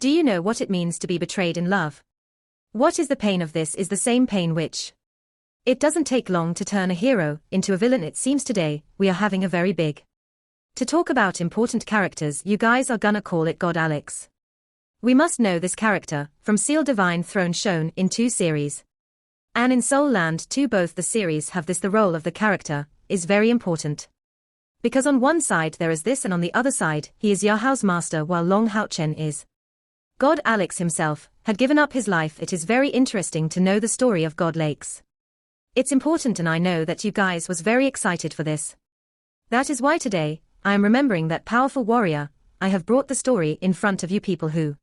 Do you know what it means to be betrayed in love? What is the pain of this is the same pain which. It doesn't take long to turn a hero into a villain. It seems today, we are having a very big. To talk about important characters, you guys are gonna call it God Alex. We must know this character, from Seal Divine Throne, shown in 2 series. And in Soul Land 2, both the series have this. The role of the character is very important. Because on one side there is this, and on the other side, he is Yahao's master, while Long Hao Chen is. God Alex himself had given up his life. It is very interesting to know the story of God Lakes. It's important, and I know that you guys was very excited for this. That is why today, I am remembering that powerful warrior. I have brought the story in front of you people who.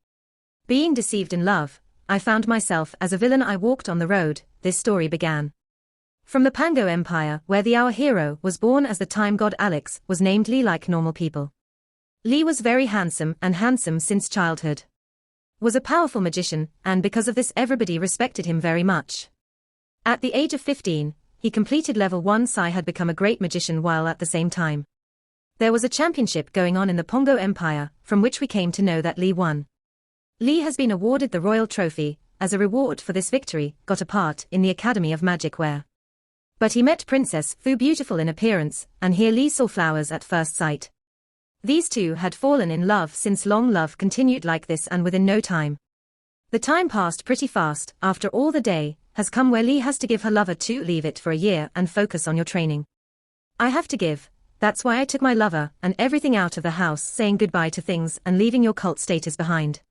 Being deceived in love, I found myself as a villain. I walked on the road. This story began from the Pango Empire, where our hero was born. As the time God Alex was named Li. Like normal people, Li was very handsome, and handsome since childhood. Was a powerful magician, and because of this everybody respected him very much. At the age of 15, he completed level 1. Sai had become a great magician, while at the same time there was a championship going on in the Pongo Empire, from which we came to know that Li won. Li has been awarded the royal trophy as a reward for this victory, got a part in the Academy of Magic where. But he met Princess Fu, beautiful in appearance, and here Li saw flowers at first sight. These two had fallen in love since long. Love continued like this, and within no time. The time passed pretty fast. After all, the day has come where Li has to give her lover to leave it for a year and focus on your training. I have to give. That's why I took my lover and everything out of the house, saying goodbye to things and leaving your cult status behind.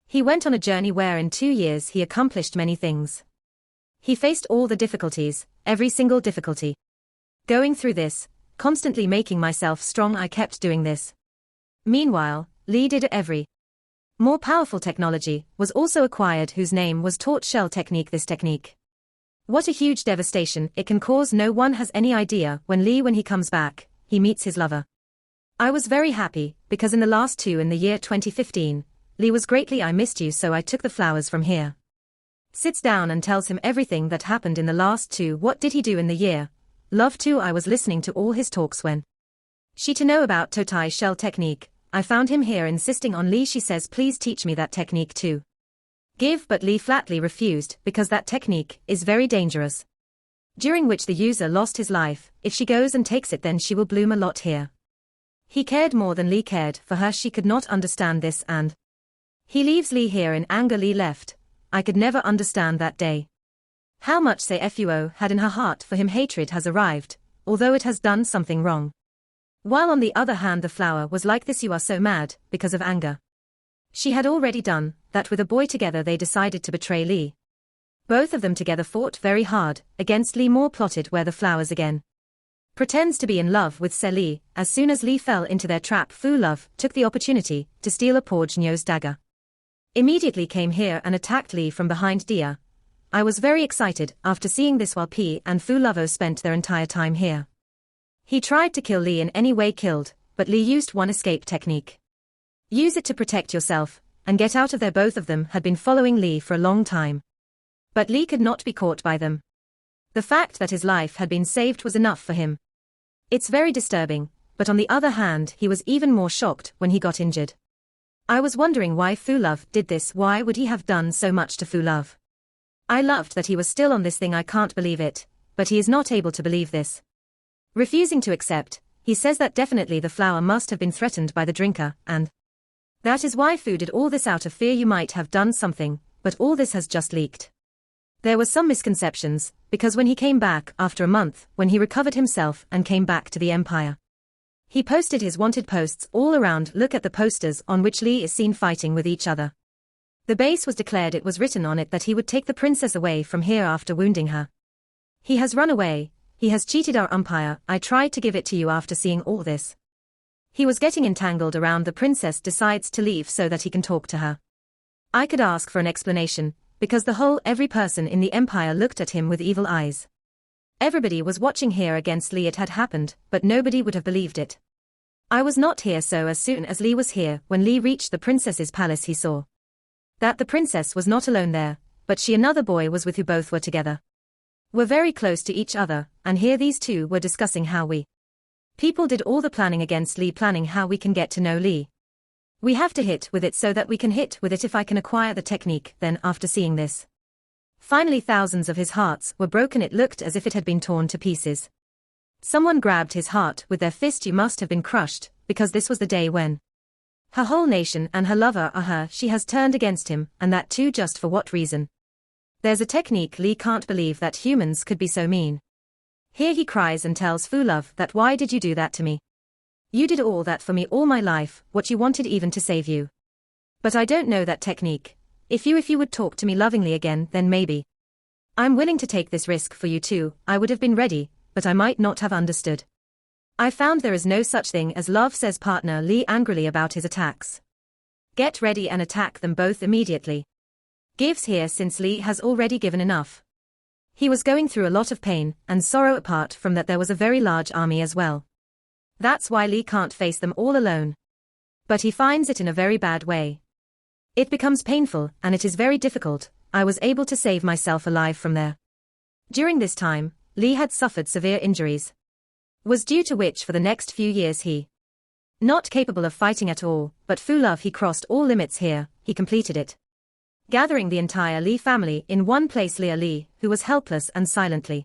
He went on a journey where in 2 years he accomplished many things. He faced all the difficulties, every single difficulty. Going through this, constantly making myself strong, I kept doing this. Meanwhile, Li did every more powerful technology was also acquired, whose name was torch shell technique. This technique. What a huge devastation it can cause. No one has any idea. When he comes back, he meets his lover. I was very happy, because in the last 2 in the year 2015, Li was greatly. I missed you, so I took the flowers from here. Sits down and tells him everything that happened in the last 2. What did he do in the year? Love 2. I was listening to all his talks when she to know about Totai shell technique. I found him here insisting on Li. She says, please teach me that technique too. But Li flatly refused, because that technique is very dangerous. During which the user lost his life. If she goes and takes it, then she will bloom a lot here. He cared more than Li cared for her. She could not understand this, and he leaves Li here in anger. Li left. I could never understand that day. How much say Fuo had in her heart for him. Hatred has arrived, although it has done something wrong. While on the other hand the flower was like this. You are so mad, because of anger. She had already done that with a boy. Together they decided to betray Li. Both of them together fought very hard against Li. More plotted where the flowers again pretends to be in love with Se Li. As soon as Li fell into their trap, Fu Love took the opportunity to steal a Porge Nyo's dagger. Immediately came here and attacked Li from behind. Dia. I was very excited after seeing this, while P and Fu Lovo spent their entire time here. He tried to kill Li in any way, killed, but Li used one escape technique. Use it to protect yourself and get out of there. Both of them had been following Li for a long time. But Li could not be caught by them. The fact that his life had been saved was enough for him. It's very disturbing, but on the other hand he was even more shocked when he got injured. I was wondering why Fu Love did this. Why would he have done so much to Fu Love? I loved that he was still on this thing. I can't believe it, but he is not able to believe this. Refusing to accept, he says that definitely the flower must have been threatened by the drinker, and that is why Fu did all this out of fear. You might have done something, but all this has just leaked. There was some misconceptions, because when he came back after a month, when he recovered himself and came back to the Empire, he posted his wanted posts all around. Look at the posters on which Li is seen fighting with each other. The base was declared. It was written on it that he would take the princess away from here after wounding her. He has run away. He has cheated our umpire. I tried to give it to you after seeing all this. He was getting entangled around the princess. Decides to leave so that he can talk to her. I could ask for an explanation, because every person in the empire looked at him with evil eyes. Everybody was watching here against Li. It had happened, but nobody would have believed it. I was not here, so as soon as Li was here, when Li reached the princess's palace, he saw that the princess was not alone there, but she another boy was with, who both were together. Were very close to each other, and here these two were discussing how we people did all the planning against Li, planning how we can get to know Li. We have to hit with it so that we can hit with it if I can acquire the technique. Then after seeing this, finally thousands of his hearts were broken. It looked as if it had been torn to pieces. Someone grabbed his heart with their fist. You must have been crushed, because this was the day when her whole nation and her lover are her. She has turned against him, and that too just for what reason? There's a technique. Lee can't believe that humans could be so mean. Here he cries and tells Fu Love that why did you do that to me? You did all that for me all my life, what you wanted even to save you. But I don't know that technique. If you would talk to me lovingly again, then maybe. I'm willing to take this risk for you too. I would have been ready, but I might not have understood. I found there is no such thing as love, says partner Lee angrily about his attacks. Get ready and attack them both immediately. Gives here since Lee has already given enough. He was going through a lot of pain and sorrow. Apart from that, there was a very large army as well. That's why Lee can't face them all alone. But he finds it in a very bad way. It becomes painful, and it is very difficult. I was able to save myself alive from there. During this time, Lee had suffered severe injuries. Was due to which for the next few years he not capable of fighting at all, but Fu Love he crossed all limits here, he completed it. Gathering the entire Lee family in one place. Lee, who was helpless and silently.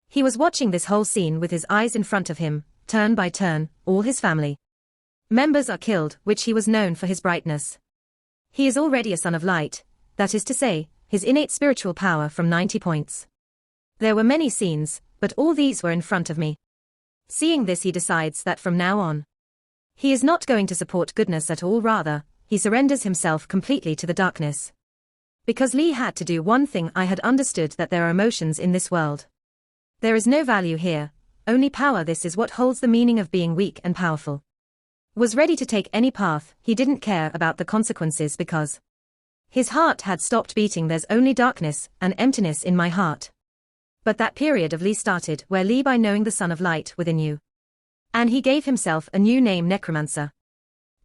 He was watching this whole scene with his eyes in front of him, turn by turn, all his family members are killed, which he was known for his brightness. He is already a son of light, that is to say, his innate spiritual power from 90 points. There were many scenes, but all these were in front of me. Seeing this, he decides that from now on, he is not going to support goodness at all, rather, he surrenders himself completely to the darkness. Because Lee had to do one thing. I had understood that there are emotions in this world. There is no value here, only power. This is what holds the meaning of being weak and powerful. Was ready to take any path. He didn't care about the consequences because his heart had stopped beating. There's only darkness and emptiness in my heart. But that period of Lee started where Lee, by knowing the Son of Light within you, and he gave himself a new name, Necromancer,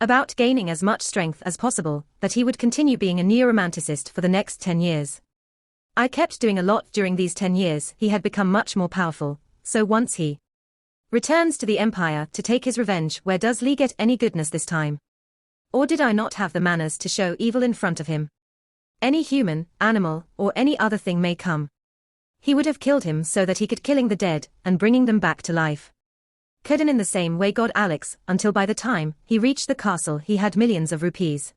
about gaining as much strength as possible, that he would continue being a neo-romanticist for the next 10 years. I kept doing a lot during these 10 years. He had become much more powerful, so once he returns to the Empire to take his revenge, where does Lee get any goodness this time? Or did I not have the manners to show evil in front of him? Any human, animal, or any other thing may come. He would have killed him so that he could killing the dead and bringing them back to life. Couldn't in the same way God Alex, until by the time he reached the castle he had millions of rupees.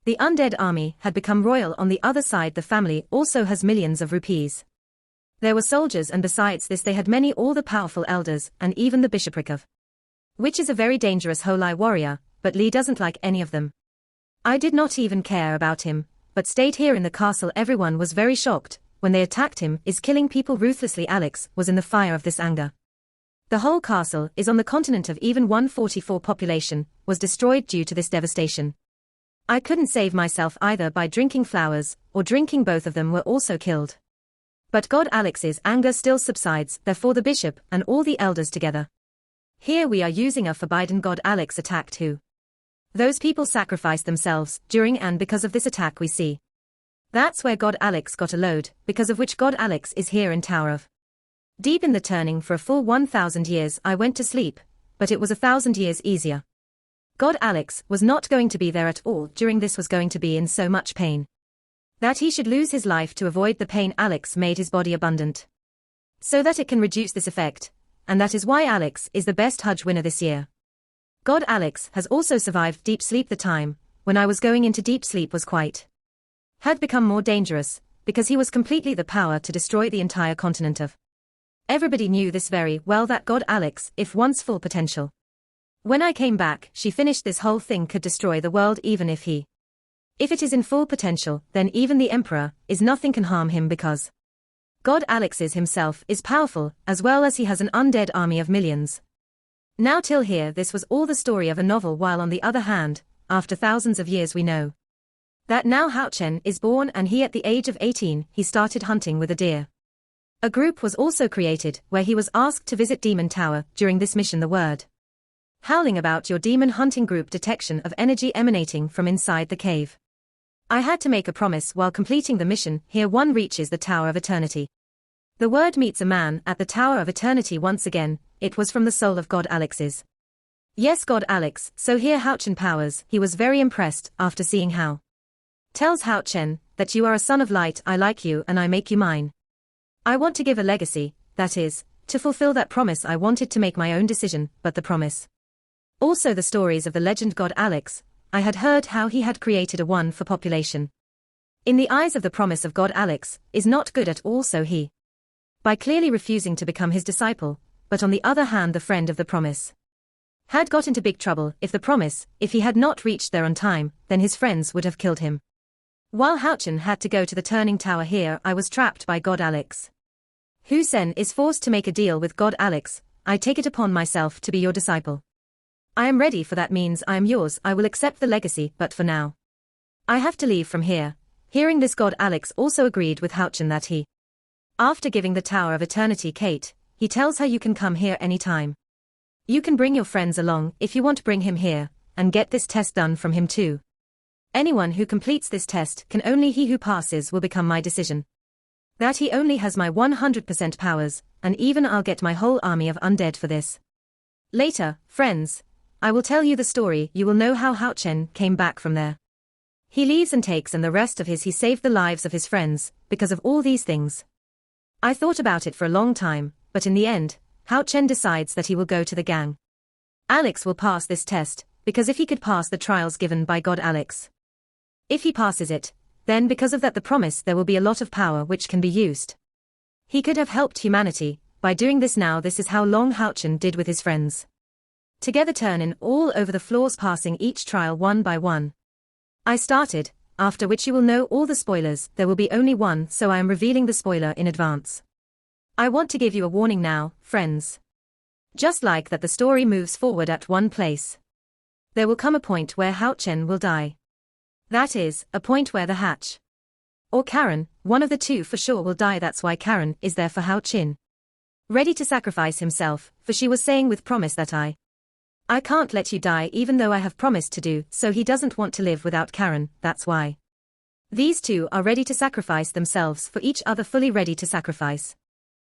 The undead army had become royal on the other side. The family also has millions of rupees. There were soldiers, and besides this they had many all the powerful elders and even the bishopric of, which is a very dangerous holy warrior, but Lee doesn't like any of them. I did not even care about him, but stayed here in the castle. Everyone was very shocked when they attacked him, is killing people ruthlessly. Alex was in the fire of this anger. The whole castle is on the continent of even 144 population, was destroyed due to this devastation. I couldn't save myself either by drinking flowers, or drinking. Both of them were also killed. But God Alex's anger still subsides, therefore the bishop and all the elders together. Here we are using a forbidden. God Alex attacked who? Those people sacrificed themselves during and because of this attack we see. That's where God Alex got a load, because of which God Alex is here in Tower of Deep in the turning for a full 1,000 years. I went to sleep, but it was 1,000 years easier. God Alex was not going to be there at all during this, was going to be in so much pain that he should lose his life. To avoid the pain, Alex made his body abundant so that it can reduce this effect, and that is why Alex is the best Hudge winner this year. God Alex has also survived deep sleep. The time when I was going into deep sleep was quite had become more dangerous, because he was completely the power to destroy the entire continent of. Everybody knew this very well, that God Alex, if once full potential. When I came back, she finished this whole thing, could destroy the world even if he. If it is in full potential, then even the Emperor is nothing can harm him, because God Alex's himself is powerful, as well as he has an undead army of millions. Now till here this was all the story of a novel, while on the other hand, after thousands of years we know that now Hao Chen is born, and he at the age of 18, he started hunting with a deer. A group was also created, where he was asked to visit Demon Tower. During this mission the word howling about your demon hunting group, detection of energy emanating from inside the cave. I had to make a promise while completing the mission. Here one reaches the Tower of Eternity. The word meets a man at the Tower of Eternity once again. It was from the soul of God Alex's Yes, God Alex, so here Hao Chen powers. He was very impressed after seeing how. Tells Hao Chen that you are a son of light, I like you and I make you mine. I want to give a legacy, that is, to fulfill that promise. I wanted to make my own decision, but the promise. Also the stories of the legend God Alex, I had heard how he had created a one for population. In the eyes of the promise of God Alex, is not good at all, so he. By clearly refusing to become his disciple, but on the other hand the friend of the promise. Had got into big trouble if he had not reached there on time, then his friends would have killed him. While Hao Chen had to go to the turning tower, here I was trapped by God Alex. Hu Sen is forced to make a deal with God Alex. I take it upon myself to be your disciple. I am ready for that, means I am yours. I will accept the legacy, but for now I have to leave from here. Hearing this, God Alex also agreed with Hao Chen that he. After giving the Tower of Eternity Kate, he tells her you can come here anytime. You can bring your friends along if you want to bring him here, and get this test done from him too. Anyone who completes this test can only he who passes will become my decision. That he only has my 100% powers, and even I'll get my whole army of undead for this. Later, friends, I will tell you the story. You will know how Hao Chen came back from there. He leaves and takes, and the rest of his he saved the lives of his friends, because of all these things. I thought about it for a long time, but in the end, Hao Chen decides that he will go to the gang. Alex will pass this test, because if he could pass the trials given by God Alex. If he passes it, then because of that the promise there will be a lot of power which can be used. He could have helped humanity by doing this now. This is how long Hao Chen did with his friends. Together turn in all over the floors, passing each trial one by one. I started, after which you will know all the spoilers. There will be only one, so I am revealing the spoiler in advance. I want to give you a warning now, friends. Just like that the story moves forward at one place. There will come a point where Hao Chen will die. That is, a point where the Hatch or Karen, one of the two for sure will die. That's why Karen is there for Hao Chen. Ready to sacrifice himself, for she was saying with promise that I can't let you die even though I have promised to do, so he doesn't want to live without Karen. That's why. These two are ready to sacrifice themselves for each other, fully ready to sacrifice.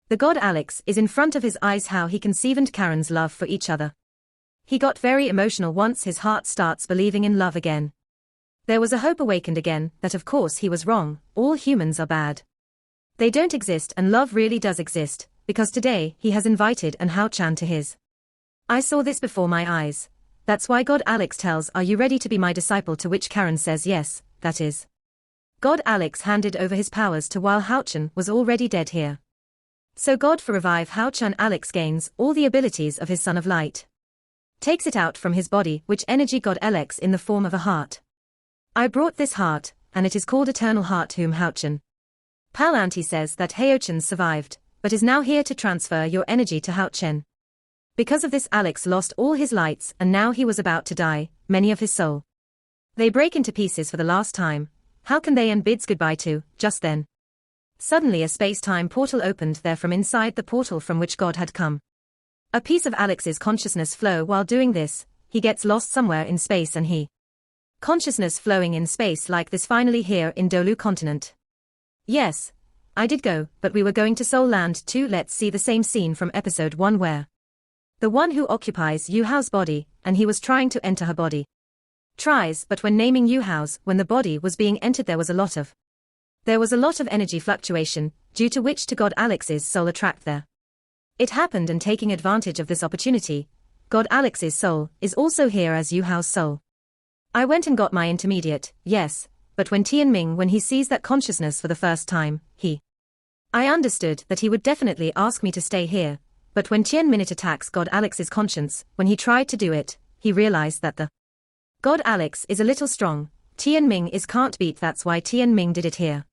The God Alex is in front of his eyes how he conceived Karen's love for each other. He got very emotional once his heart starts believing in love again. There was a hope awakened again that of course he was wrong, all humans are bad. They don't exist and love really does exist, because today he has invited an Hao Chen to his. I saw this before my eyes. That's why God Alex tells, are you ready to be my disciple, to which Karen says yes, that is. God Alex handed over his powers to while Hao Chen was already dead here. So God for revive Hao Chen, Alex gains all the abilities of his son of light. Takes it out from his body, which energy God Alex in the form of a heart. I brought this heart, and it is called Eternal Heart whom Hao Chen. Pal Auntie says that Hao Chen survived, but is now here to transfer your energy to Hao Chen. Because of this Alex lost all his lights and now he was about to die, many of his soul. They break into pieces for the last time. How can they, and bids goodbye to, just then. Suddenly a space-time portal opened there from inside the portal from which God had come. A piece of Alex's consciousness flow. While doing this, he gets lost somewhere in space and he. Consciousness flowing in space like this finally here in Dolu continent. Yes, I did go, but we were going to Soul Land too. Let's see the same scene from episode 1 where the one who occupies Yu Hao's body, and he was trying to enter her body. Tries, but when naming Yu Hao's, when the body was being entered there was a lot of energy fluctuation, due to which to God Alex's soul attract there. It happened, and taking advantage of this opportunity, God Alex's soul is also here as Yu Hao's soul. I went and got my intermediate, yes, but when Tian Ming, when he sees that consciousness for the first time, I understood that he would definitely ask me to stay here, but when Tian Minute attacks God Alex's conscience, when he tried to do it, he realized that the God Alex is a little strong, Tian Ming is can't beat. That's why Tian Ming did it here.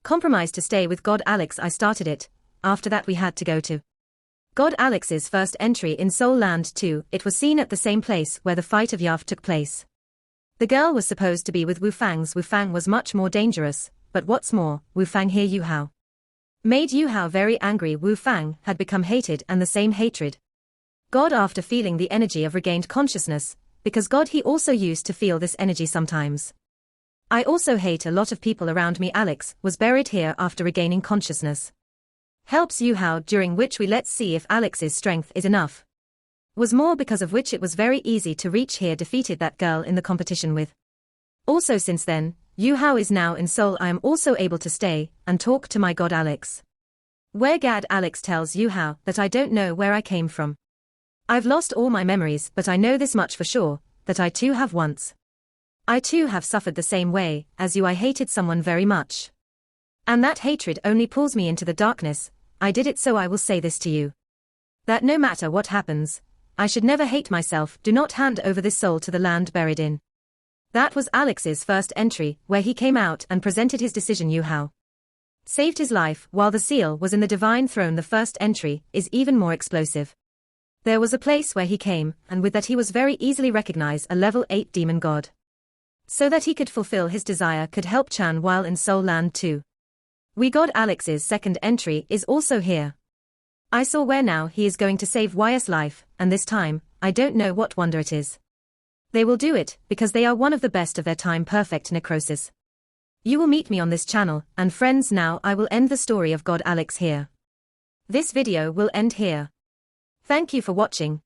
Compromise to stay with God Alex. I started it, after that we had to go to God Alex's first entry in Soul Land 2, it was seen at the same place where the fight of Yav took place. The girl was supposed to be with Wu Fang's. Wu Fang was much more dangerous, but what's more, Wu Fang here Yu Hao made Yu Hao very angry. Wu Fang had become hated, and the same hatred. God, after feeling the energy of regained consciousness, because God he also used to feel this energy sometimes. I also hate a lot of people around me. Alex was buried here after regaining consciousness. Helps Yu Hao, during which we let's see if Alex's strength is enough. Was more because of which it was very easy to reach here defeated that girl in the competition with. Also since then, Yu Hao is now in Seoul. I am also able to stay and talk to my god Alex. Where Gad Alex tells Yu Hao that I don't know where I came from. I've lost all my memories, but I know this much for sure, that I too have once. I too have suffered the same way as you. I hated someone very much. And that hatred only pulls me into the darkness. I did it, so I will say this to you. That no matter what happens, I should never hate myself. Do not hand over this soul to the land buried in. That was Alex's first entry, where he came out and presented his decision. Yu Hao saved his life while the seal was in the divine throne. The first entry is even more explosive. There was a place where he came, and with that he was very easily recognize a level 8 demon god. So that he could fulfill his desire, could help Chan while in Soul Land too. We god Alex's second entry is also here. I saw where now he is going to save Y's life, and this time, I don't know what wonder it is. They will do it, because they are one of the best of their time. Perfect necrosis. You will meet me on this channel, and friends, now I will end the story of god Alex here. This video will end here. Thank you for watching.